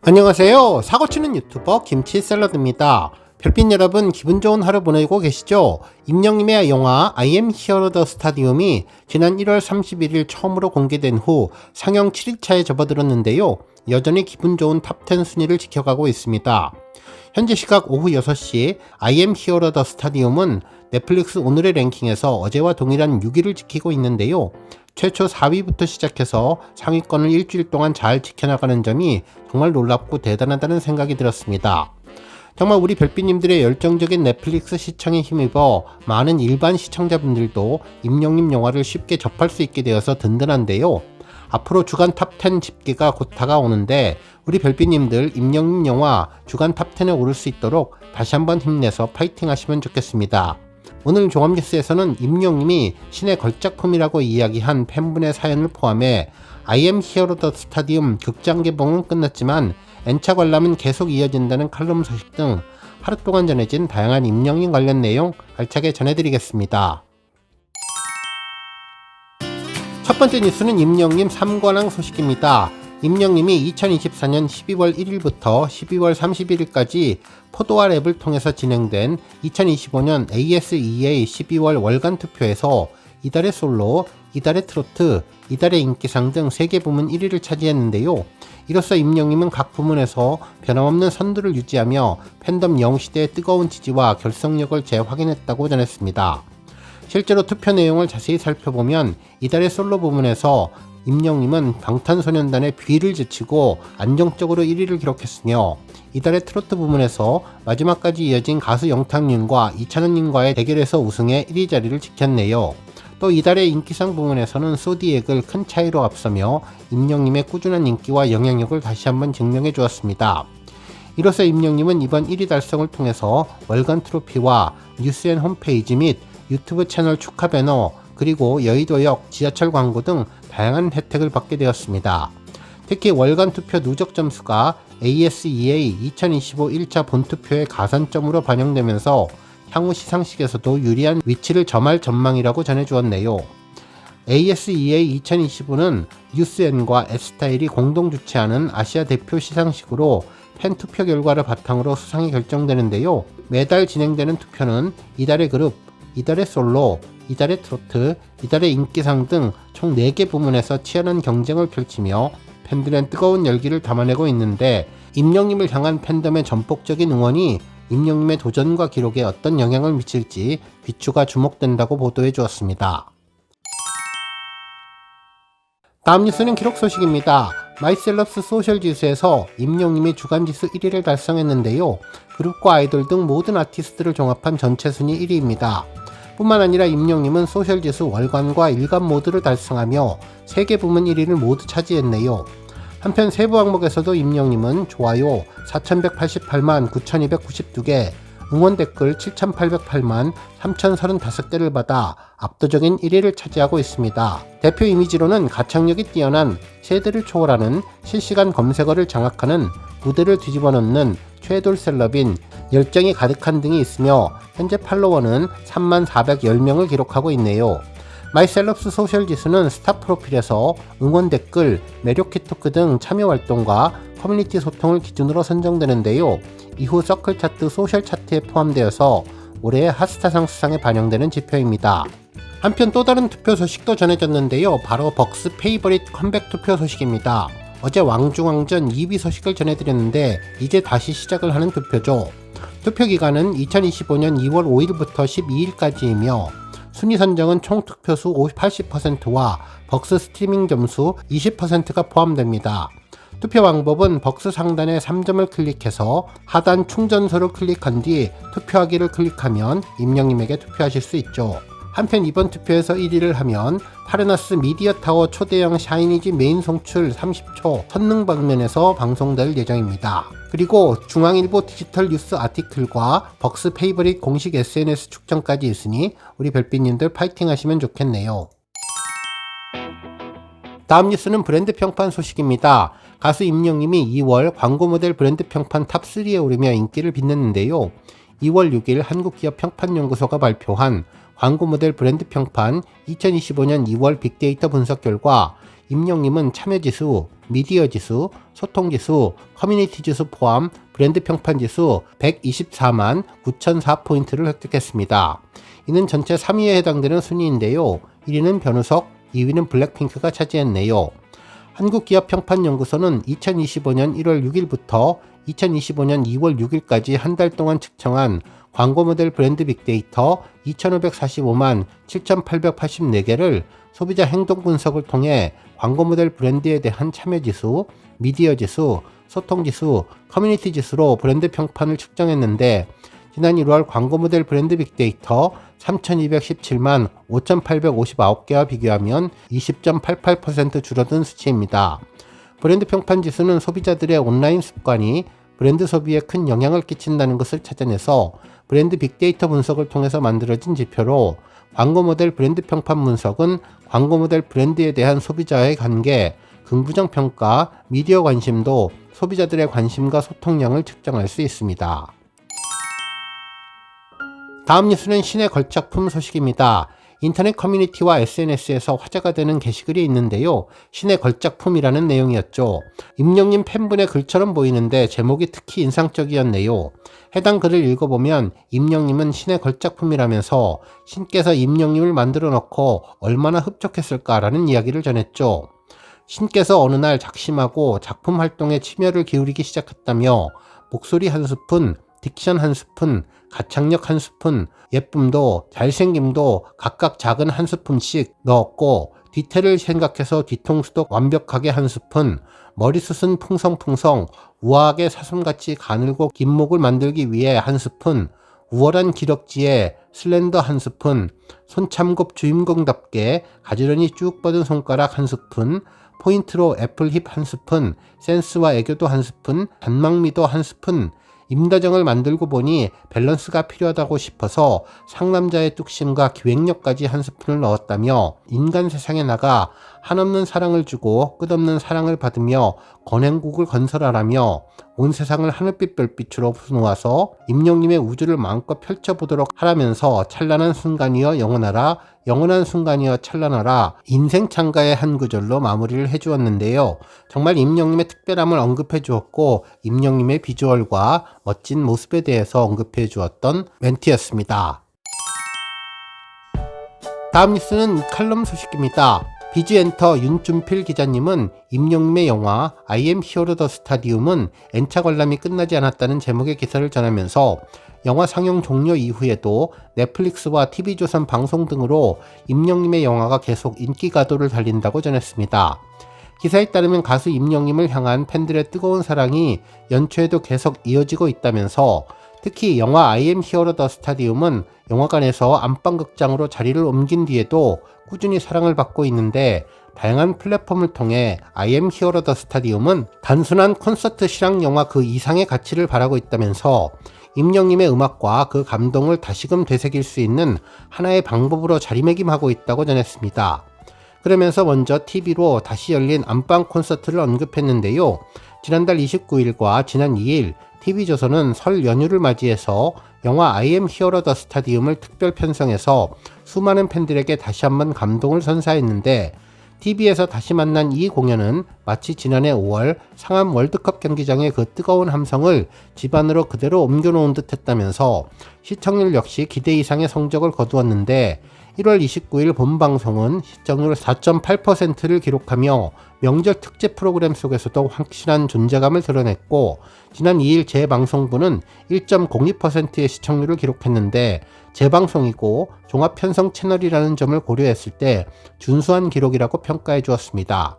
안녕하세요. 사고치는 유튜버 김치샐러드입니다. 별빛 여러분, 기분 좋은 하루 보내고 계시죠? 임영님의 영화 I am Hero the Stadium이 지난 1월 31일 처음으로 공개된 후 상영 7일차에 접어들었는데요. 여전히 기분 좋은 탑10 순위를 지켜가고 있습니다. 현재 시각 오후 6시 I am Hero the Stadium은 넷플릭스 오늘의 랭킹에서 어제와 동일한 6위를 지키고 있는데요. 최초 4위부터 시작해서 상위권을 일주일 동안 잘 지켜나가는 점이 정말 놀랍고 대단하다는 생각이 들었습니다. 정말 우리 별빛님들의 열정적인 넷플릭스 시청에 힘입어 많은 일반 시청자분들도 임영님 영화를 쉽게 접할 수 있게 되어서 든든한데요. 앞으로 주간 탑10 집계가 곧 다가오는데 우리 별빛님들 임영님 영화 주간 탑10에 오를 수 있도록 다시 한번 힘내서 파이팅 하시면 좋겠습니다. 오늘 종합뉴스에서는 임영님이 신의 걸작품이라고 이야기한 팬분의 사연을 포함해 I am Hero the Stadium 극장 개봉은 끝났지만 N차 관람은 계속 이어진다는 칼럼 소식 등 하루 동안 전해진 다양한 임영님 관련 내용 알차게 전해드리겠습니다. 첫 번째 뉴스는 임영님 3관왕 소식입니다. 임영님이 2024년 12월 1일부터 12월 31일까지 포도와 랩을 통해서 진행된 2025년 ASEA 12월 월간 투표에서 이달의 솔로, 이달의 트로트, 이달의 인기상 등 3개 부문 1위를 차지했는데요. 이로써 임영님은 각 부문에서 변함없는 선두를 유지하며 팬덤 영시대의 뜨거운 지지와 결속력을 재확인했다고 전했습니다. 실제로 투표 내용을 자세히 살펴보면 이달의 솔로 부문에서 임영님은 방탄소년단의 뷔를 제치고 안정적으로 1위를 기록했으며 이달의 트로트 부문에서 마지막까지 이어진 가수 영탁님과 이찬원님과의 대결에서 우승해 1위 자리를 지켰네요. 또 이달의 인기상 부문에서는 소디액을 큰 차이로 앞서며 임영님의 꾸준한 인기와 영향력을 다시 한번 증명해 주었습니다. 이로써 임영님은 이번 1위 달성을 통해서 월간 트로피와 뉴스앤 홈페이지 및 유튜브 채널 축하 배너 그리고 여의도역 지하철 광고 등 다양한 혜택을 받게 되었습니다. 특히 월간 투표 누적 점수가 ASEA 2025 1차 본투표의 가산점으로 반영되면서 향후 시상식에서도 유리한 위치를 점할 전망이라고 전해주었네요. ASEA 2025는 뉴스N과 S타일이 공동 주최하는 아시아 대표 시상식으로 팬 투표 결과를 바탕으로 수상이 결정되는데요. 매달 진행되는 투표는 이달의 그룹, 이달의 솔로, 이달의 트로트, 이달의 인기상 등 총 4개 부문에서 치열한 경쟁을 펼치며 팬들의 뜨거운 열기를 담아내고 있는데 임영님을 향한 팬덤의 전폭적인 응원이 임영님의 도전과 기록에 어떤 영향을 미칠지 귀추가 주목된다고 보도해 주었습니다. 다음 뉴스는 기록 소식입니다. 마이셀럽스 소셜 지수에서 임영님이 주간 지수 1위를 달성했는데요. 그룹과 아이돌 등 모든 아티스트를 종합한 전체 순위 1위입니다. 뿐만 아니라 임영님은 소셜지수 월간과 일간 모두를 달성하며 3개 부문 1위를 모두 차지했네요. 한편 세부 항목에서도 임영님은 좋아요 4188만 9292개, 응원 댓글 7808만 3035개를 받아 압도적인 1위를 차지하고 있습니다. 대표 이미지로는 가창력이 뛰어난 세대를 초월하는 실시간 검색어를 장악하는 무대를 뒤집어놓는 최돌 셀럽인 열정이 가득한 등이 있으며 현재 팔로워는 3410명을 기록하고 있네요. 마이셀럽스 소셜 지수는 스타 프로필에서 응원 댓글, 매력 키토크 등 참여 활동과 커뮤니티 소통을 기준으로 선정되는데요. 이후 서클 차트, 소셜 차트에 포함되어서 올해의 핫스타상 수상에 반영되는 지표입니다. 한편 또 다른 투표 소식도 전해졌는데요. 바로 벅스 페이버릿 컴백 투표 소식입니다. 어제 왕중왕전 2위 소식을 전해드렸는데 이제 다시 시작을 하는 투표죠. 투표 기간은 2025년 2월 5일부터 12일까지이며 순위 선정은 총 투표수 80%와 벅스 스트리밍 점수 20%가 포함됩니다. 투표 방법은 벅스 상단의 3점을 클릭해서 하단 충전소를 클릭한 뒤 투표하기를 클릭하면 임영님에게 투표하실 수 있죠. 한편 이번 투표에서 1위를 하면 파르나스 미디어타워 초대형 샤이니지 메인 송출 30초 선능 방면에서 방송될 예정입니다. 그리고 중앙일보 디지털 뉴스 아티클과 벅스 페이버릿 공식 SNS 축전까지 있으니 우리 별빛님들 파이팅 하시면 좋겠네요. 다음 뉴스는 브랜드 평판 소식입니다. 가수 임영님이 2월 광고 모델 브랜드 평판 탑3에 오르며 인기를 빛냈는데요. 2월 6일 한국기업평판연구소가 발표한 광고 모델 브랜드 평판 2025년 2월 빅데이터 분석 결과 임영님은 참여지수, 미디어 지수, 소통 지수, 커뮤니티 지수 포함 브랜드 평판 지수 124만 9,004포인트를 획득했습니다. 이는 전체 3위에 해당되는 순위인데요. 1위는 변우석, 2위는 블랙핑크가 차지했네요. 한국기업평판연구소는 2025년 1월 6일부터 2025년 2월 6일까지 한 달 동안 측정한 광고 모델 브랜드 빅데이터 2,545만 7,884개를 소비자 행동 분석을 통해 광고 모델 브랜드에 대한 참여 지수, 미디어 지수, 소통 지수, 커뮤니티 지수로 브랜드 평판을 측정했는데 지난 1월 광고 모델 브랜드 빅데이터 3,217만 5,859개와 비교하면 20.88% 줄어든 수치입니다. 브랜드 평판 지수는 소비자들의 온라인 습관이 브랜드 소비에 큰 영향을 끼친다는 것을 찾아내서 브랜드 빅데이터 분석을 통해서 만들어진 지표로 광고 모델 브랜드 평판 분석은 광고 모델 브랜드에 대한 소비자의 관계, 긍부정 평가, 미디어 관심도, 소비자들의 관심과 소통량을 측정할 수 있습니다. 다음 뉴스는 신의 걸작품 소식입니다. 인터넷 커뮤니티와 SNS에서 화제가 되는 게시글이 있는데요. 신의 걸작품이라는 내용이었죠. 임영님 팬분의 글처럼 보이는데 제목이 특히 인상적이었네요. 해당 글을 읽어보면 임영님은 신의 걸작품이라면서 신께서 임영님을 만들어 놓고 얼마나 흡족했을까라는 이야기를 전했죠. 신께서 어느 날 작심하고 작품 활동에 심혈을 기울이기 시작했다며 목소리 한 스푼, 딕션 한 스푼, 가창력 한 스푼, 예쁨도 잘생김도 각각 작은 한 스푼씩 넣었고 뒤태를 생각해서 뒤통수도 완벽하게 한 스푼, 머리숱은 풍성풍성 우아하게 사슴같이 가늘고 긴 목을 만들기 위해 한 스푼, 우월한 기럭지에 슬렌더 한 스푼, 손참곱 주인공답게 가지런히 쭉 뻗은 손가락 한 스푼, 포인트로 애플힙 한 스푼, 센스와 애교도 한 스푼, 단막미도 한 스푼, 임다정을 만들고 보니 밸런스가 필요하다고 싶어서 상남자의 뚝심과 기획력까지 한 스푼을 넣었다며 인간 세상에 나가 한없는 사랑을 주고 끝없는 사랑을 받으며 건행국을 건설하라며 온 세상을 하늘빛 별빛으로 놓아서 임영님의 우주를 마음껏 펼쳐보도록 하라면서 찬란한 순간이여 영원하라, 영원한 순간이여 찬란하라 인생 찬가의 한 구절로 마무리를 해주었는데요. 정말 임영님의 특별함을 언급해 주었고 임영님의 비주얼과 멋진 모습에 대해서 언급해 주었던 멘트였습니다. 다음 뉴스는 칼럼 소식입니다. 비즈엔터 윤준필 기자님은 임영님의 영화 I am hero the stadium은 N차 관람이 끝나지 않았다는 제목의 기사를 전하면서 영화 상영 종료 이후에도 넷플릭스와 TV조선 방송 등으로 임영님의 영화가 계속 인기 가도를 달린다고 전했습니다. 기사에 따르면 가수 임영님을 향한 팬들의 뜨거운 사랑이 연초에도 계속 이어지고 있다면서 특히 영화 I am hero the stadium은 영화관에서 안방극장으로 자리를 옮긴 뒤에도 꾸준히 사랑을 받고 있는데 다양한 플랫폼을 통해 I am hero the stadium은 단순한 콘서트 실황 영화 그 이상의 가치를 바라고 있다면서 임영님의 음악과 그 감동을 다시금 되새길 수 있는 하나의 방법으로 자리매김하고 있다고 전했습니다. 그러면서 먼저 TV로 다시 열린 안방 콘서트를 언급했는데요. 지난달 29일과 지난 2일 TV조선은 설 연휴를 맞이해서 영화 I am hero the stadium을 특별 편성해서 수많은 팬들에게 다시 한번 감동을 선사했는데 TV에서 다시 만난 이 공연은 마치 지난해 5월 상암 월드컵 경기장의 그 뜨거운 함성을 집안으로 그대로 옮겨놓은 듯 했다면서 시청률 역시 기대 이상의 성적을 거두었는데 1월 29일 본방송은 시청률 4.8%를 기록하며 명절 특집 프로그램 속에서도 확실한 존재감을 드러냈고 지난 2일 재방송부는 1.02%의 시청률을 기록했는데 재방송이고 종합편성 채널이라는 점을 고려했을 때 준수한 기록이라고 평가해 주었습니다.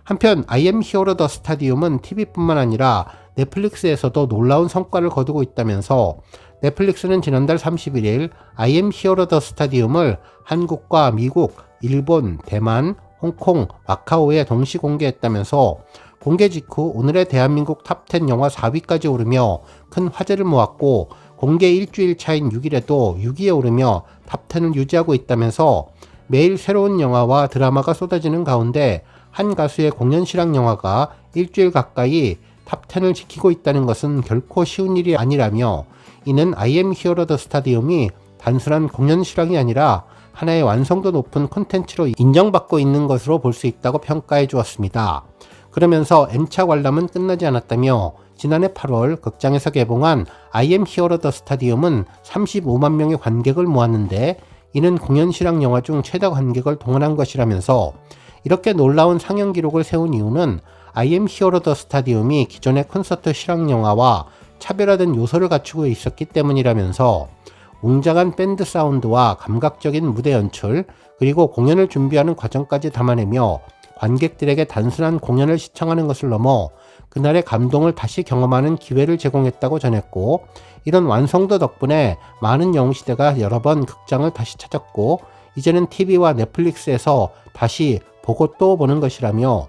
한편 I am hero the stadium은 TV뿐만 아니라 넷플릭스에서도 놀라운 성과를 거두고 있다면서 넷플릭스는 지난달 31일 I am hero the stadium을 한국과 미국, 일본, 대만, 홍콩, 마카오에 동시 공개했다면서 공개 직후 오늘의 대한민국 탑10 영화 4위까지 오르며 큰 화제를 모았고 공개 일주일 차인 6일에도 6위에 오르며 탑10을 유지하고 있다면서 매일 새로운 영화와 드라마가 쏟아지는 가운데 한 가수의 공연 실황 영화가 일주일 가까이 탑10을 지키고 있다는 것은 결코 쉬운 일이 아니라며 이는 I am hero the stadium이 단순한 공연 실황이 아니라 하나의 완성도 높은 콘텐츠로 인정받고 있는 것으로 볼 수 있다고 평가해 주었습니다. 그러면서 N차 관람은 끝나지 않았다며 지난해 8월 극장에서 개봉한 I am Hero the Stadium은 35만 명의 관객을 모았는데 이는 공연 실황 영화 중 최다 관객을 동원한 것이라면서 이렇게 놀라운 상영 기록을 세운 이유는 I am Hero the Stadium이 기존의 콘서트 실황 영화와 차별화된 요소를 갖추고 있었기 때문이라면서 웅장한 밴드 사운드와 감각적인 무대 연출 그리고 공연을 준비하는 과정까지 담아내며 관객들에게 단순한 공연을 시청하는 것을 넘어 그날의 감동을 다시 경험하는 기회를 제공했다고 전했고 이런 완성도 덕분에 많은 영웅시대가 여러 번 극장을 다시 찾았고 이제는 TV와 넷플릭스에서 다시 보고 또 보는 것이라며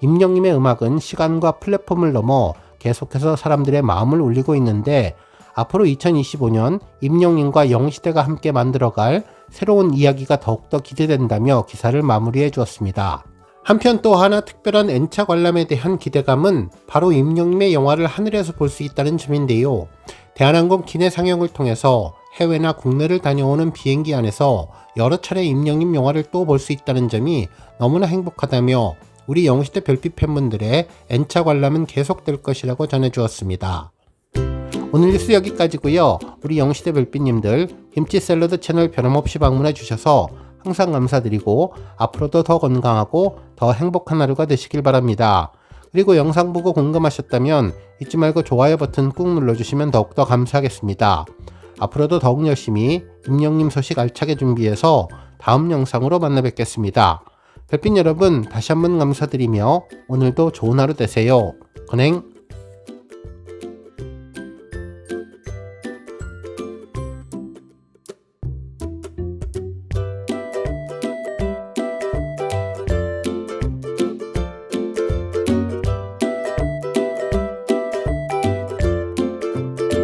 임영님의 음악은 시간과 플랫폼을 넘어 계속해서 사람들의 마음을 울리고 있는데 앞으로 2025년 임영님과 영웅시대가 함께 만들어갈 새로운 이야기가 더욱더 기대된다며 기사를 마무리해 주었습니다. 한편 또 하나 특별한 N차 관람에 대한 기대감은 바로 임영님의 영화를 하늘에서 볼 수 있다는 점인데요. 대한항공 기내 상영을 통해서 해외나 국내를 다녀오는 비행기 안에서 여러 차례 임영님 영화를 또 볼 수 있다는 점이 너무나 행복하다며 우리 영웅시대 별빛 팬분들의 N차 관람은 계속될 것이라고 전해주었습니다. 오늘 뉴스 여기까지고요. 우리 영웅시대 별빛님들 김치 샐러드 채널 변함없이 방문해 주셔서 항상 감사드리고 앞으로도 더 건강하고 더 행복한 하루가 되시길 바랍니다. 그리고 영상 보고 궁금하셨다면 잊지 말고 좋아요 버튼 꾹 눌러주시면 더욱더 감사하겠습니다. 앞으로도 더욱 열심히 임영님 소식 알차게 준비해서 다음 영상으로 만나 뵙겠습니다. 별빛 여러분 다시 한번 감사드리며 오늘도 좋은 하루 되세요. 건행.